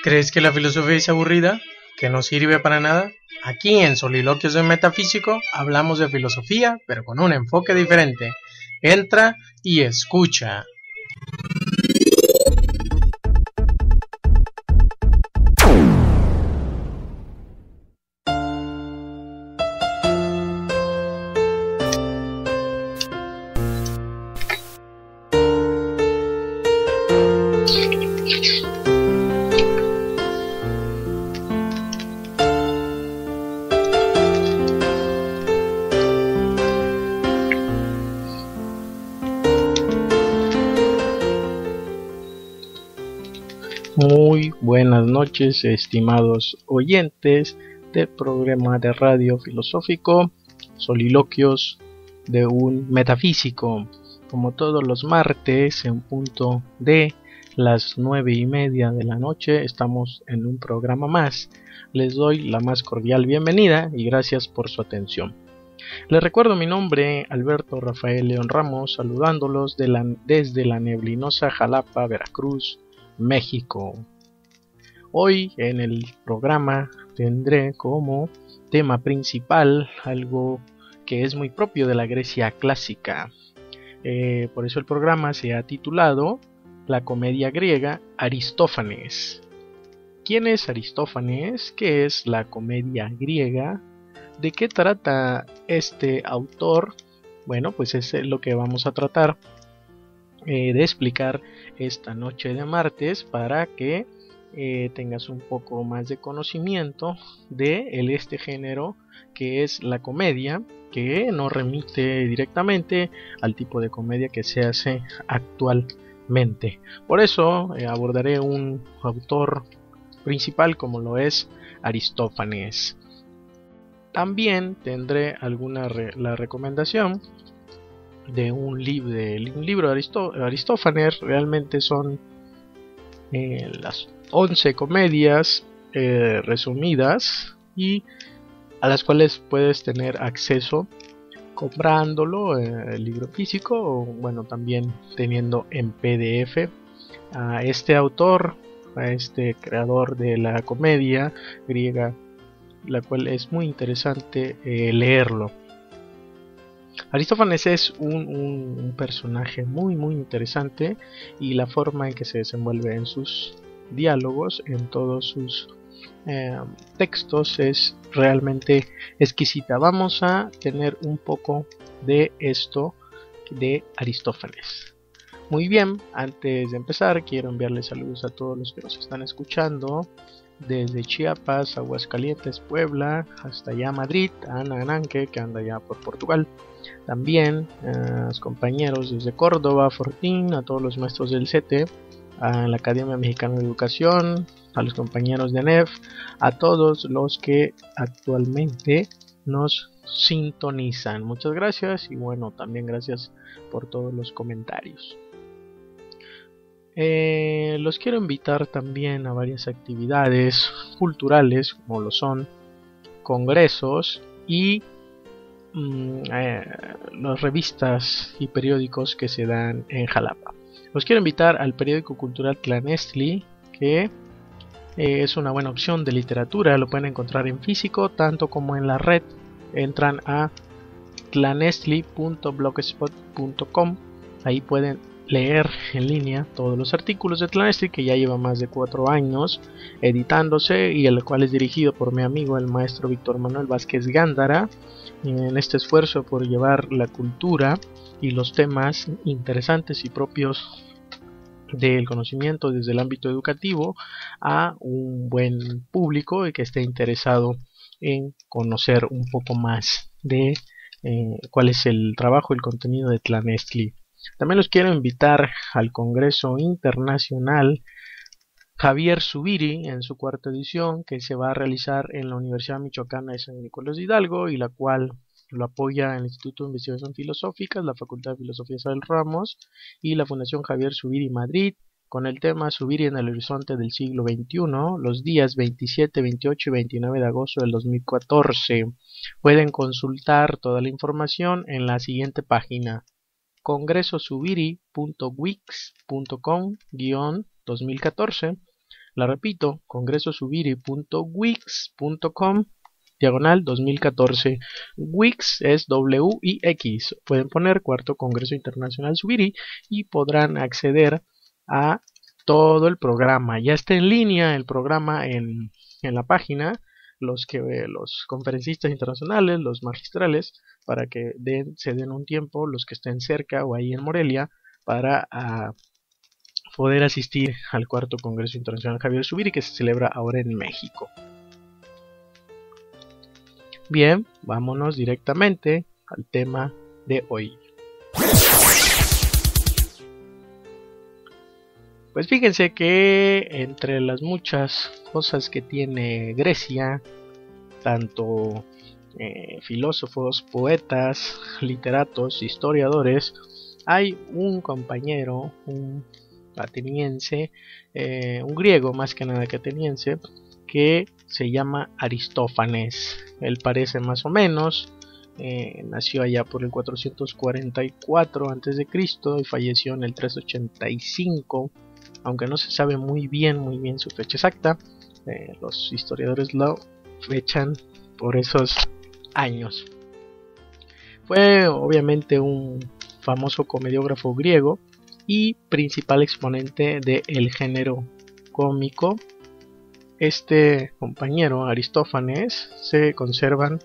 ¿Crees que la filosofía es aburrida? ¿Que no sirve para nada? Aquí en Soliloquios de Metafísico hablamos de filosofía, pero con un enfoque diferente. Entra y escucha. Muy buenas noches, estimados oyentes del programa de radio filosófico Soliloquios de un Metafísico. Como todos los martes, en punto de las 9:30 de la noche, estamos en un programa más. Les doy la más cordial bienvenida y gracias por su atención. Les recuerdo mi nombre, Alberto Rafael León Ramos, saludándolos desde la neblinosa Jalapa, Veracruz, México. Hoy en el programa tendré como tema principal algo que es muy propio de la Grecia clásica. Por eso el programa se ha titulado La comedia griega Aristófanes. ¿Quién es Aristófanes? ¿Qué es la comedia griega? ¿De qué trata este autor? Bueno, pues es lo que vamos a tratar de explicar esta noche de martes para que tengas un poco más de conocimiento de este género que es la comedia, que no remite directamente al tipo de comedia que se hace actualmente. Por eso abordaré un autor principal como lo es Aristófanes. También tendré la recomendación de un libro de Aristófanes. Realmente son las 11 comedias resumidas y a las cuales puedes tener acceso comprándolo el libro físico o bueno, también teniendo en PDF a este autor, a este creador de la comedia griega, la cual es muy interesante leerlo. Aristófanes es un personaje muy interesante y la forma en que se desenvuelve en sus diálogos, en todos sus textos, es realmente exquisita. Vamos a tener un poco de esto de Aristófanes. Muy bien, antes de empezar quiero enviarles saludos a todos los que nos están escuchando desde Chiapas, Aguascalientes, Puebla, hasta allá Madrid, a Ana Ananque, que anda allá por Portugal. También a los compañeros desde Córdoba, Fortín, a todos los maestros del CETE, a la Academia Mexicana de Educación, a los compañeros de ANEF, a todos los que actualmente nos sintonizan. Muchas gracias y bueno, también gracias por todos los comentarios. Los quiero invitar también a varias actividades culturales como lo son congresos y las revistas y periódicos que se dan en Jalapa. Los quiero invitar al periódico cultural Tlanestli, que es una buena opción de literatura. Lo pueden encontrar en físico tanto como en la red. Entran a tlanestli.blogspot.com. Ahí pueden leer en línea todos los artículos de Tlanestli, que ya lleva más de 4 años editándose y el cual es dirigido por mi amigo el maestro Víctor Manuel Vázquez Gándara, en este esfuerzo por llevar la cultura y los temas interesantes y propios del conocimiento desde el ámbito educativo a un buen público y que esté interesado en conocer un poco más de cuál es el trabajo y el contenido de Tlanestli. También los quiero invitar al Congreso Internacional Javier Zubiri en su 4ª edición, que se va a realizar en la Universidad Michoacana de San Nicolás de Hidalgo y la cual lo apoya el Instituto de Investigación Filosóficas, la Facultad de Filosofía Isabel Ramos y la Fundación Javier Zubiri Madrid, con el tema Zubiri en el horizonte del siglo XXI, los días 27, 28 y 29 de agosto del 2014. Pueden consultar toda la información en la siguiente página: congresosubiri.wix.com-2014 La repito, congresosubiri.wix.com/2014. Wix es WIX. Pueden poner Cuarto Congreso Internacional Subiri y podrán acceder a todo el programa. Ya está en línea el programa en la página. Los conferencistas internacionales, los magistrales, para que se den un tiempo, los que estén cerca o ahí en Morelia, para poder asistir al Cuarto Congreso Internacional Javier Subiri, que se celebra ahora en México. Bien, vámonos directamente al tema de hoy. Pues fíjense que entre las muchas cosas que tiene Grecia, tanto filósofos, poetas, literatos, historiadores, hay un compañero, un ateniense, un griego más que nada que ateniense, que se llama Aristófanes. Él parece más o menos, nació allá por el 444 a.C. y falleció en el 385, aunque no se sabe muy bien su fecha exacta. Los historiadores lo fechan por esos años. Fue obviamente un famoso comediógrafo griego y principal exponente del género cómico. Este compañero Aristófanes se conservan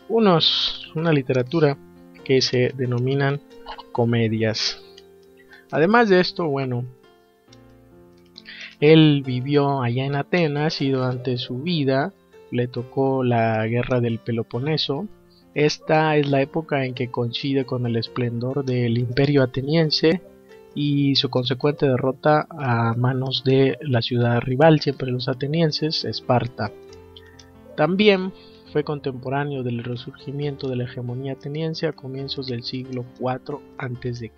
una literatura que se denominan comedias. Además de esto, bueno, él vivió allá en Atenas y durante su vida le tocó la guerra del Peloponeso. Esta es la época en que coincide con el esplendor del imperio ateniense y su consecuente derrota a manos de la ciudad rival, siempre los atenienses, Esparta. También fue contemporáneo del resurgimiento de la hegemonía ateniense a comienzos del siglo IV a.C.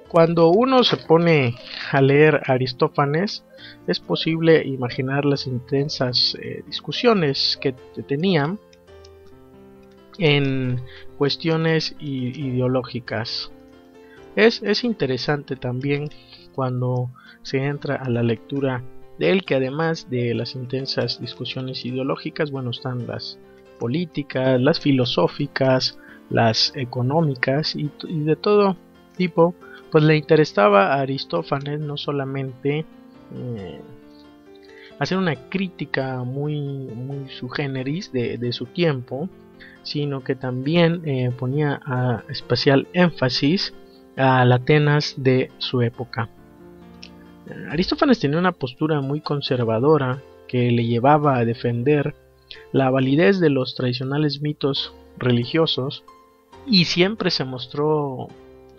Cuando uno se pone a leer a Aristófanes, es posible imaginar las intensas discusiones que tenían en cuestiones ideológicas. Es interesante también cuando se entra a la lectura de él, que además de las intensas discusiones ideológicas, bueno, están las políticas, las filosóficas, las económicas y de todo tipo. Pues le interesaba a Aristófanes no solamente hacer una crítica muy sui generis de su tiempo, sino que también ponía especial énfasis a la Atenas de su época. Aristófanes tenía una postura muy conservadora que le llevaba a defender la validez de los tradicionales mitos religiosos y siempre se mostró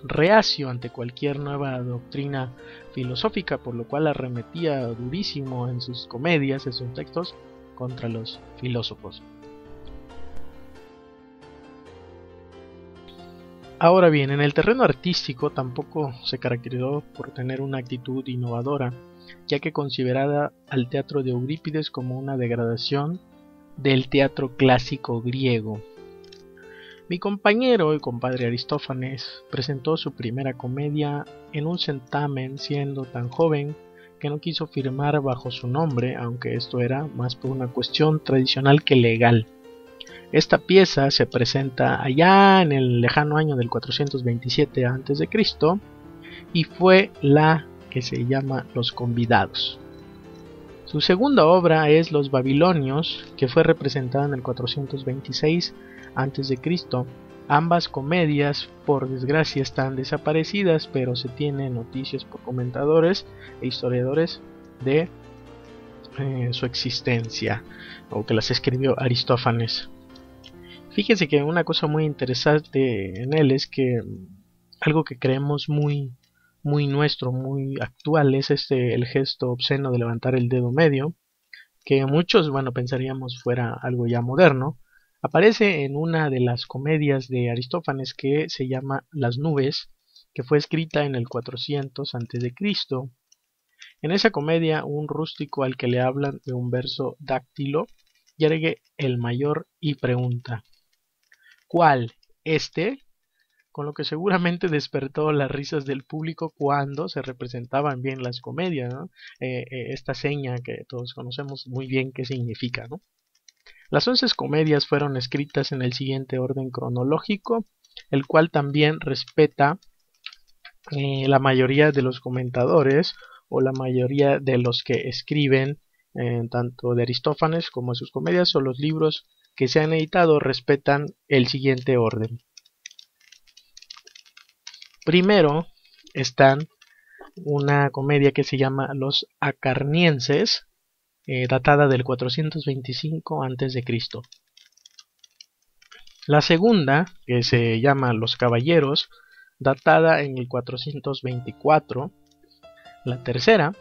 reacio ante cualquier nueva doctrina filosófica, por lo cual arremetía durísimo en sus comedias, en sus textos, contra los filósofos. Ahora bien, en el terreno artístico tampoco se caracterizó por tener una actitud innovadora, ya que consideraba al teatro de Eurípides como una degradación del teatro clásico griego. Mi compañero y compadre Aristófanes presentó su primera comedia en un certamen siendo tan joven que no quiso firmar bajo su nombre, aunque esto era más por una cuestión tradicional que legal. Esta pieza se presenta allá en el lejano año del 427 a.C. y fue la que se llama Los Convidados. Su segunda obra es Los Babilonios, que fue representada en el 426 a.C. Ambas comedias, por desgracia, están desaparecidas, pero se tienen noticias por comentadores e historiadores de su existencia, o que las escribió Aristófanes. Fíjense que una cosa muy interesante en él es que algo que creemos muy nuestro, muy actual, es el gesto obsceno de levantar el dedo medio, que muchos, pensaríamos fuera algo ya moderno. Aparece en una de las comedias de Aristófanes que se llama Las Nubes, que fue escrita en el 400 a.C. En esa comedia, un rústico al que le hablan de un verso dáctilo yergue el mayor y pregunta: ¿cuál? ¿Este? con lo que seguramente despertó las risas del público cuando se representaban bien las comedias, ¿no? Esta seña que todos conocemos muy bien qué significa, ¿no? Las 11 comedias fueron escritas en el siguiente orden cronológico, el cual también respeta la mayoría de los comentadores o la mayoría de los que escriben tanto de Aristófanes como de sus comedias o los libros que se han editado respetan el siguiente orden. Primero están una comedia que se llama Los Acarnienses, datada del 425 a.C. La segunda, que se llama Los Caballeros, datada en el 424. La tercera,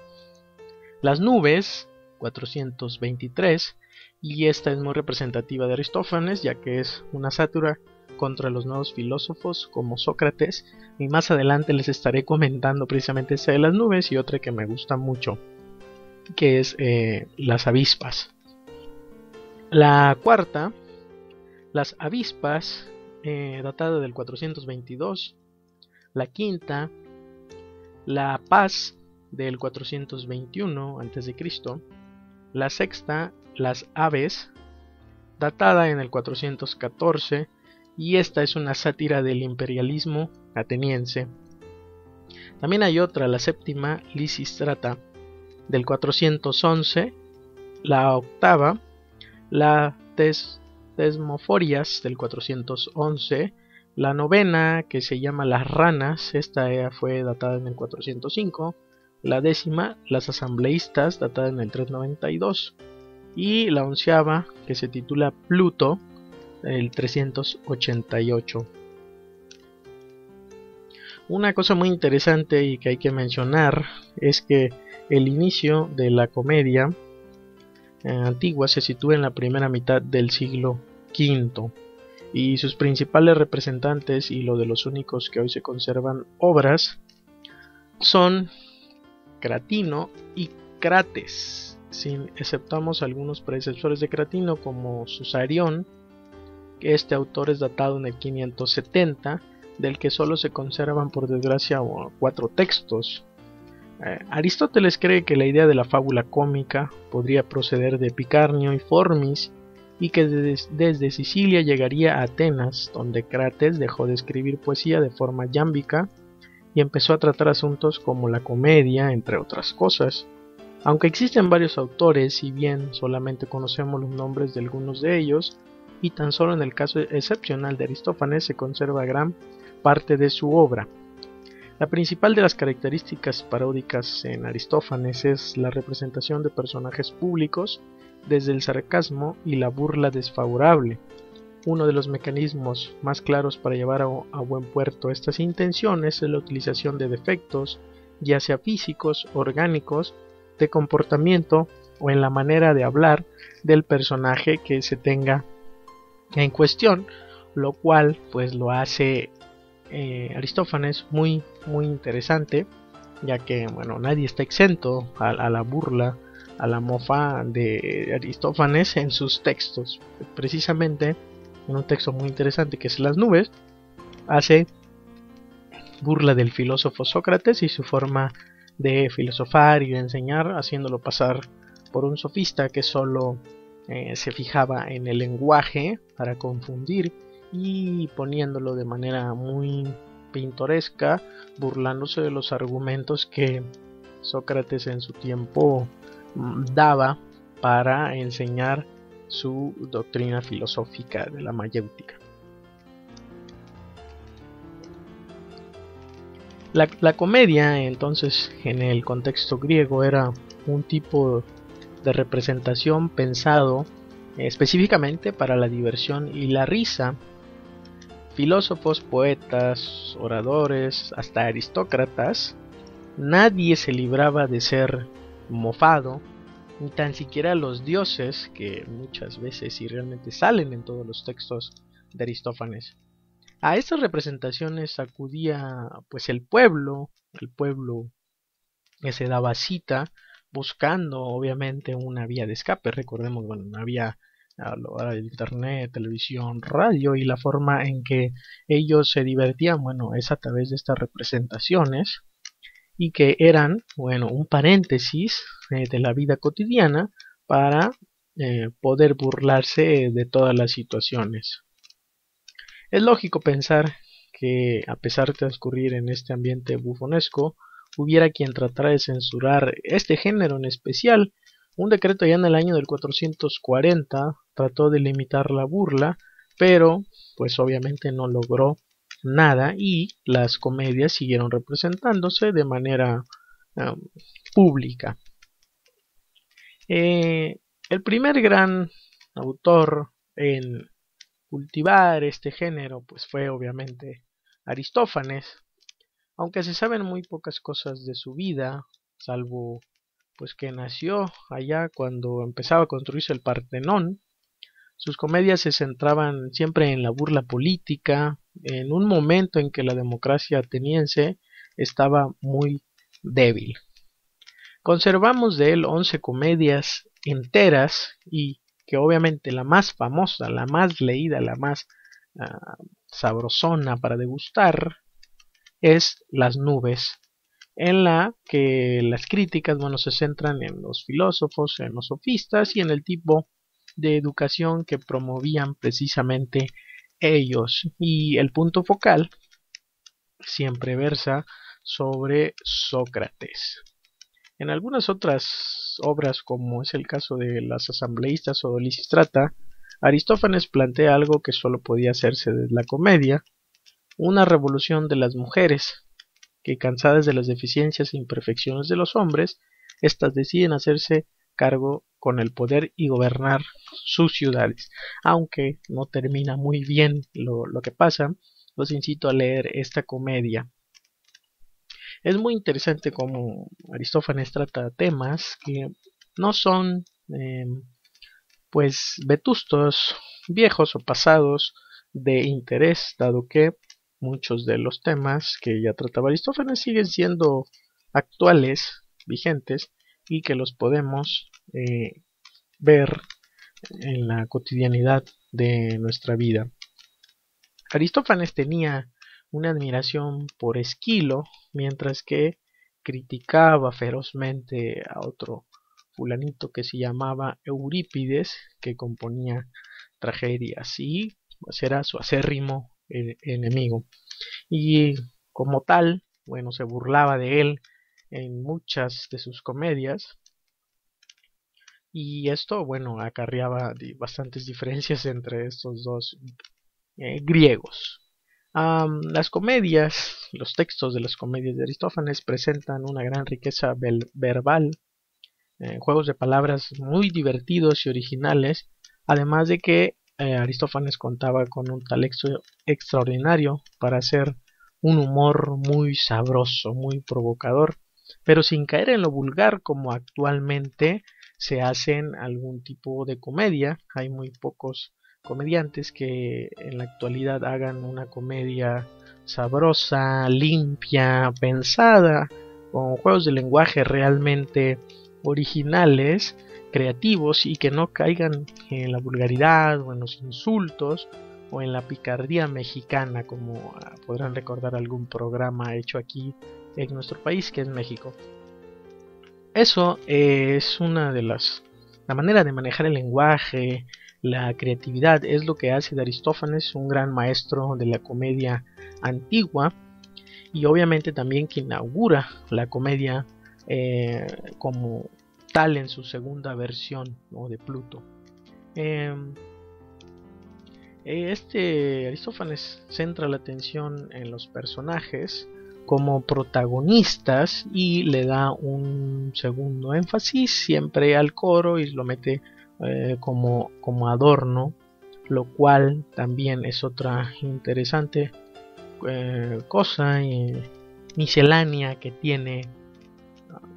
Las Nubes, 423, y esta es muy representativa de Aristófanes, ya que es una sátira contra los nuevos filósofos como Sócrates, y más adelante les estaré comentando precisamente esta de las nubes y otra que me gusta mucho, que es Las Avispas. La cuarta, Las Avispas, datada del 422. La quinta, La Paz, del 421 a.C. La sexta, Las Aves, datada en el 414, y esta es una sátira del imperialismo ateniense. También hay otra, la séptima, Lisistrata, del 411. La octava, la Tesmoforias, del 411. La novena, que se llama Las Ranas, esta fue datada en el 405. La décima, Las Asambleístas, datada en el 392. Y la onceava, que se titula Pluto, el 388. Una cosa muy interesante y que hay que mencionar es que el inicio de la comedia antigua se sitúa en la primera mitad del siglo V, y sus principales representantes y lo de los únicos que hoy se conservan obras son Cratino y Crates, si exceptamos algunos predecesores de Cratino como Susarión, que este autor es datado en el 570, del que solo se conservan por desgracia 4 textos. Aristóteles cree que la idea de la fábula cómica podría proceder de Picarnio y Formis, y que desde Sicilia llegaría a Atenas, donde Crates dejó de escribir poesía de forma yámbica y empezó a tratar asuntos como la comedia, entre otras cosas. Aunque existen varios autores, si bien solamente conocemos los nombres de algunos de ellos, y tan solo en el caso excepcional de Aristófanes se conserva gran parte de su obra. La principal de las características paródicas en Aristófanes es la representación de personajes públicos desde el sarcasmo y la burla desfavorable. Uno de los mecanismos más claros para llevar a buen puerto estas intenciones es la utilización de defectos, ya sea físicos, orgánicos, de comportamiento o en la manera de hablar del personaje que se tenga en cuestión, lo cual pues lo hace Aristófanes muy interesante, ya que bueno, nadie está exento a la burla, a la mofa de Aristófanes en sus textos. Precisamente en un texto muy interesante que es Las Nubes, hace burla del filósofo Sócrates y su forma de filosofar y de enseñar, haciéndolo pasar por un sofista que solo se fijaba en el lenguaje para confundir, y poniéndolo de manera muy pintoresca, burlándose de los argumentos que Sócrates en su tiempo daba para enseñar su doctrina filosófica de la mayéutica. La comedia, entonces, en el contexto griego era un tipo de representación pensado específicamente para la diversión y la risa. Filósofos, poetas, oradores, hasta aristócratas, nadie se libraba de ser mofado, ni tan siquiera los dioses, que muchas veces y realmente salen en todos los textos de Aristófanes. A estas representaciones acudía pues el pueblo que se daba cita buscando obviamente una vía de escape. Recordemos, bueno, no había a internet, televisión, radio, y la forma en que ellos se divertían, bueno, es a través de estas representaciones, y que eran, bueno, un paréntesis de la vida cotidiana para poder burlarse de todas las situaciones. Es lógico pensar que, a pesar de transcurrir en este ambiente bufonesco, hubiera quien tratara de censurar este género en especial. Un decreto ya en el año del 440 trató de limitar la burla, pero pues obviamente no logró nada, y las comedias siguieron representándose de manera pública. El primer gran autor en cultivar este género pues fue obviamente Aristófanes, aunque se saben muy pocas cosas de su vida, salvo pues que nació allá cuando empezaba a construirse el Partenón. Sus comedias se centraban siempre en la burla política, en un momento en que la democracia ateniense estaba muy débil. Conservamos de él 11 comedias enteras, y que obviamente la más famosa, la más leída, la más sabrosona para degustar es Las nubes, en la que las críticas, bueno, se centran en los filósofos, en los sofistas y en el tipo de educación que promovían precisamente ellos, y el punto focal siempre versa sobre Sócrates. En algunas otras obras, como es el caso de las asambleístas o Lisistrata, Aristófanes plantea algo que solo podía hacerse desde la comedia: una revolución de las mujeres, que, cansadas de las deficiencias e imperfecciones de los hombres, éstas deciden hacerse cargo con el poder y gobernar sus ciudades. Aunque no termina muy bien lo que pasa, los incito a leer esta comedia. Es muy interesante cómo Aristófanes trata temas que no son pues vetustos, viejos o pasados de interés, dado que muchos de los temas que ya trataba Aristófanes siguen siendo actuales, vigentes, y que los podemos ver en la cotidianidad de nuestra vida. Aristófanes tenía una admiración por Esquilo, mientras que criticaba ferozmente a otro fulanito que se llamaba Eurípides, que componía tragedias, y pues era su acérrimo enemigo. Y como tal, bueno, se burlaba de él en muchas de sus comedias, y esto, bueno, acarreaba bastantes diferencias entre estos dos griegos. Las comedias, los textos de las comedias de Aristófanes presentan una gran riqueza verbal, juegos de palabras muy divertidos y originales, además de que Aristófanes contaba con un talento extraordinario para hacer un humor muy sabroso, muy provocador, pero sin caer en lo vulgar como actualmente se hacen algún tipo de comedia. Hay muy pocos comediantes que en la actualidad hagan una comedia sabrosa, limpia, pensada, con juegos de lenguaje realmente originales, creativos, y que no caigan en la vulgaridad o en los insultos o en la picardía mexicana, como podrán recordar algún programa hecho aquí en nuestro país, que es México. Eso es una de la manera de manejar el lenguaje, la creatividad, es lo que hace de Aristófanes un gran maestro de la comedia antigua, y obviamente también que inaugura la comedia como tal en su segunda versión, ¿no?, de Pluto. Aristófanes centra la atención en los personajes como protagonistas y le da un segundo énfasis siempre al coro y lo mete como adorno, lo cual también es otra interesante cosa miscelánea que tiene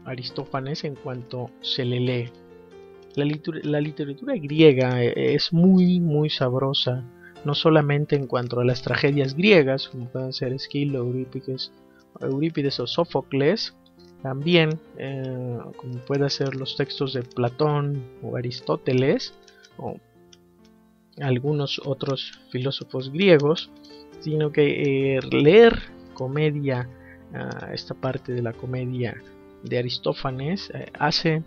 Aristófanes en cuanto se le lee. La literatura griega es muy sabrosa, no solamente en cuanto a las tragedias griegas, como pueden ser Esquilo, Eurípides o Sófocles, también como pueden ser los textos de Platón o Aristóteles, o algunos otros filósofos griegos, sino que leer comedia, esta parte de la comedia de Aristófanes, hace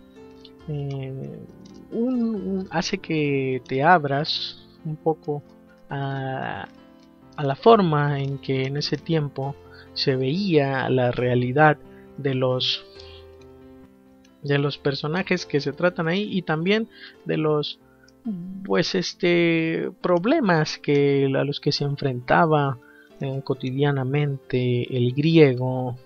que te abras un poco a la forma en que en ese tiempo se veía la realidad de los personajes que se tratan ahí, y también de los problemas a los que se enfrentaba cotidianamente el griego,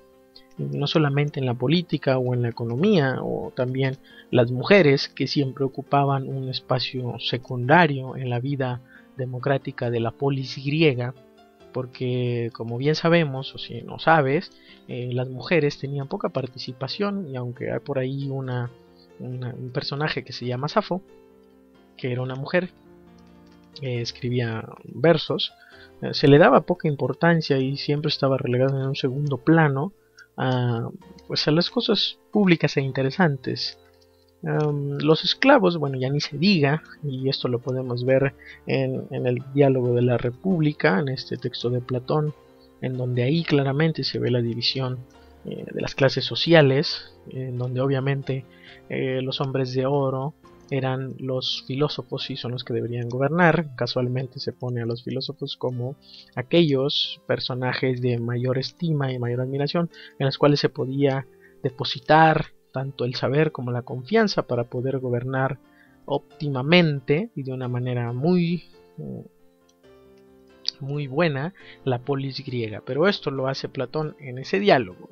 no solamente en la política o en la economía, o también las mujeres, que siempre ocupaban un espacio secundario en la vida democrática de la polis griega, porque como bien sabemos, o si no sabes, las mujeres tenían poca participación, y aunque hay por ahí un personaje que se llama Safo, que era una mujer, escribía versos, se le daba poca importancia y siempre estaba relegado en un segundo plano pues a las cosas públicas e interesantes. Los esclavos, bueno, ya ni se diga, y esto lo podemos ver en el diálogo de la República, en este texto de Platón, en donde ahí claramente se ve la división de las clases sociales, en donde obviamente los hombres de oro eran los filósofos y son los que deberían gobernar. Casualmente se pone a los filósofos como aquellos personajes de mayor estima y mayor admiración, en los cuales se podía depositar tanto el saber como la confianza para poder gobernar óptimamente y de una manera muy buena la polis griega. Pero esto lo hace Platón en ese diálogo.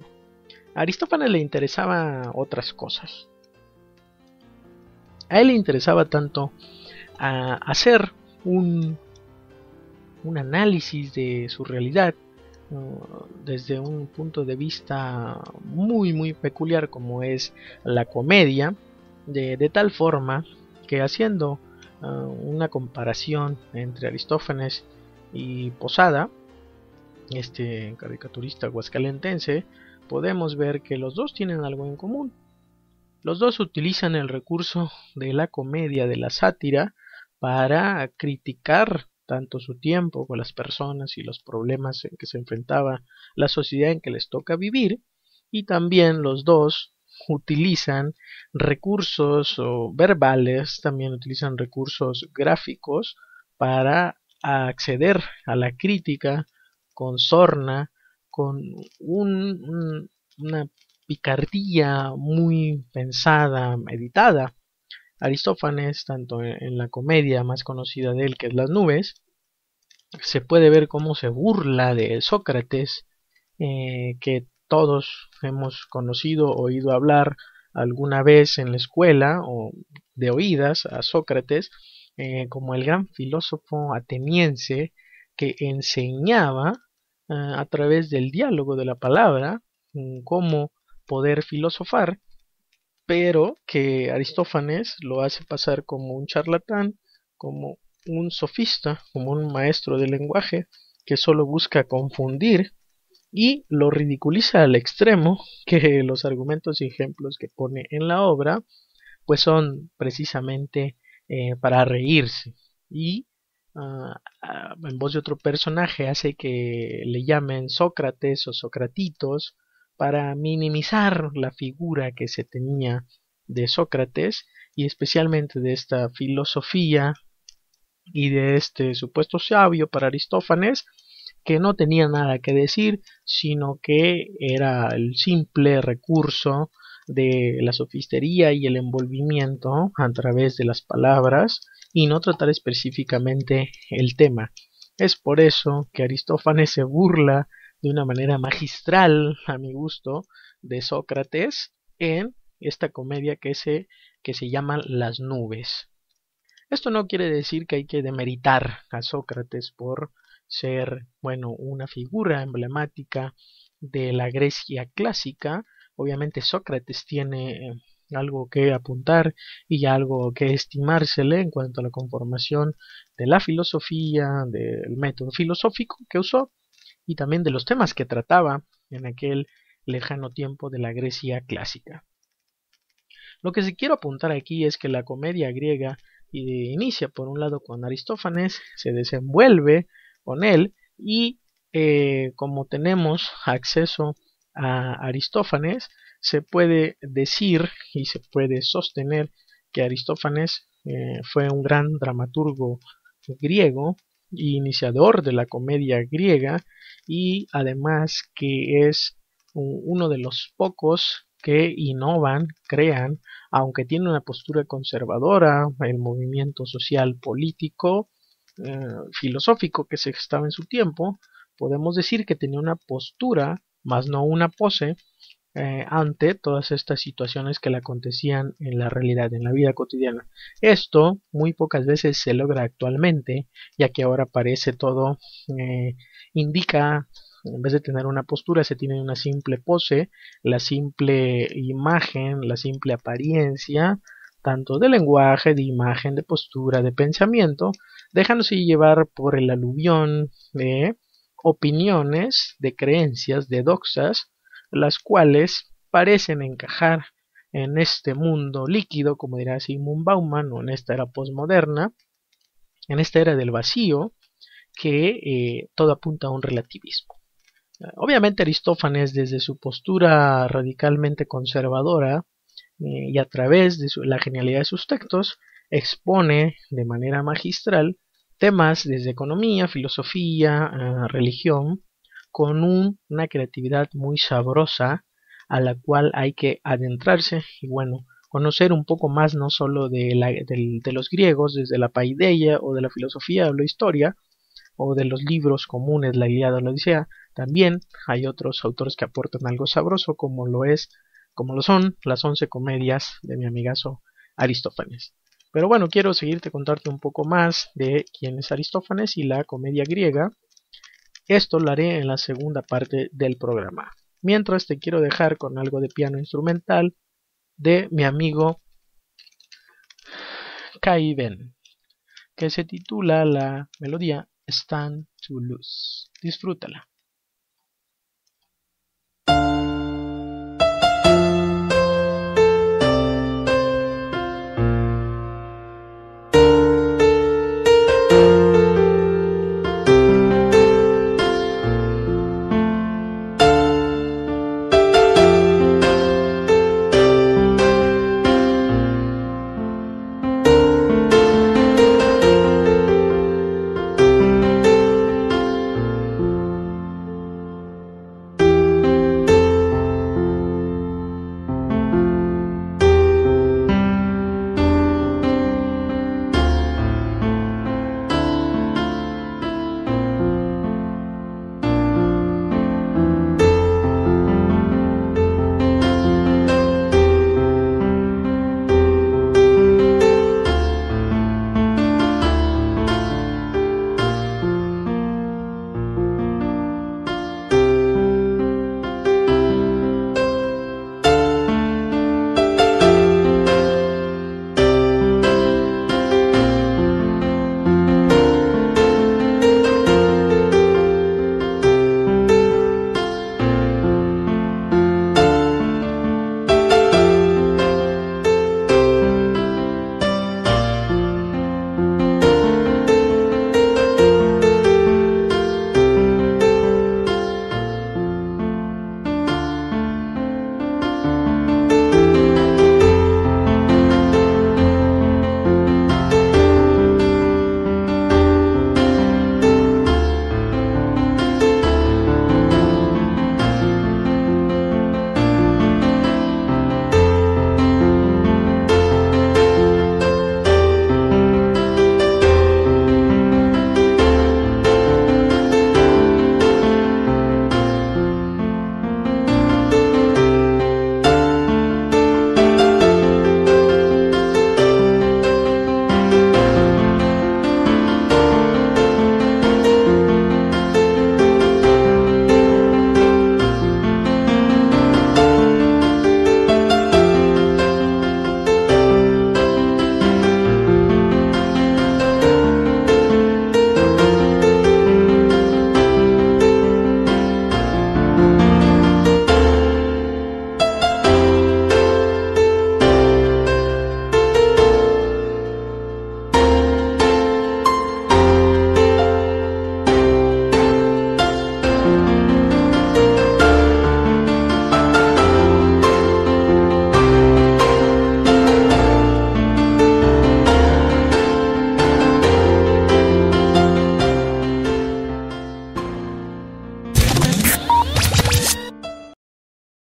A Aristófanes le interesaba otras cosas. A él le interesaba tanto hacer un análisis de su realidad desde un punto de vista muy peculiar, como es la comedia, de tal forma que, haciendo una comparación entre Aristófanes y Posada, este caricaturista huascalentense, podemos ver que los dos tienen algo en común. Los dos utilizan el recurso de la comedia, de la sátira, para criticar tanto su tiempo con las personas y los problemas en que se enfrentaba la sociedad en que les toca vivir, y también los dos utilizan recursos verbales, también utilizan recursos gráficos para acceder a la crítica con sorna, con una picardía muy pensada, meditada. Aristófanes, tanto en la comedia más conocida de él, que es Las nubes, se puede ver cómo se burla de Sócrates, que todos hemos conocido, oído hablar alguna vez en la escuela o de oídas a Sócrates, como el gran filósofo ateniense que enseñaba a través del diálogo de la palabra cómo poder filosofar, pero que Aristófanes lo hace pasar como un charlatán, como un sofista, como un maestro del lenguaje que solo busca confundir, y lo ridiculiza al extremo que los argumentos y ejemplos que pone en la obra pues son precisamente para reírse, y en voz de otro personaje hace que le llamen Sócrates o Socratitos para minimizar la figura que se tenía de Sócrates, y especialmente de esta filosofía y de este supuesto sabio para Aristófanes, que no tenía nada que decir, sino que era el simple recurso de la sofistería y el envolvimiento a través de las palabras, y no tratar específicamente el tema. Es por eso que Aristófanes se burla de una manera magistral, a mi gusto, de Sócrates en esta comedia que se llama Las nubes. Esto no quiere decir que hay que demeritar a Sócrates por ser, bueno, una figura emblemática de la Grecia clásica. Obviamente Sócrates tiene algo que apuntar y algo que estimársele en cuanto a la conformación de la filosofía, del método filosófico que usó, y también de los temas que trataba en aquel lejano tiempo de la Grecia clásica. Lo que sí quiero apuntar aquí es que la comedia griega y inicia por un lado con Aristófanes, se desenvuelve con él y como tenemos acceso a Aristófanes, se puede decir y se puede sostener que Aristófanes fue un gran dramaturgo griego y iniciador de la comedia griega, y además que es uno de los pocos que innovan, crean, aunque tiene una postura conservadora, el movimiento social político, filosófico que se gestaba en su tiempo. Podemos decir que tenía una postura, más no una pose, ante todas estas situaciones que le acontecían en la realidad, en la vida cotidiana. Esto muy pocas veces se logra actualmente, ya que ahora parece todo indica, en vez de tener una postura, se tiene una simple pose, la simple imagen, la simple apariencia, tanto de lenguaje, de imagen, de postura, de pensamiento, dejándose llevar por el aluvión de opiniones, de creencias, de doxas, las cuales parecen encajar en este mundo líquido, como dirá Sigmund Bauman, o en esta era posmoderna, en esta era del vacío, que todo apunta a un relativismo. Obviamente Aristófanes, desde su postura radicalmente conservadora y a través de la genialidad de sus textos, expone de manera magistral temas desde economía, filosofía, religión, con una creatividad muy sabrosa a la cual hay que adentrarse y bueno, conocer un poco más no solo de los griegos desde la paideia o de la filosofía o la historia o de los libros comunes, la Ilíada o la Odisea. También hay otros autores que aportan algo sabroso como lo son las 11 comedias de mi amigazo Aristófanes. Pero bueno, quiero seguirte contarte un poco más de quién es Aristófanes y la comedia griega. Esto lo haré en la segunda parte del programa. Mientras te quiero dejar con algo de piano instrumental de mi amigo Kai Ben, que se titula la melodía Stand to Lose. Disfrútala.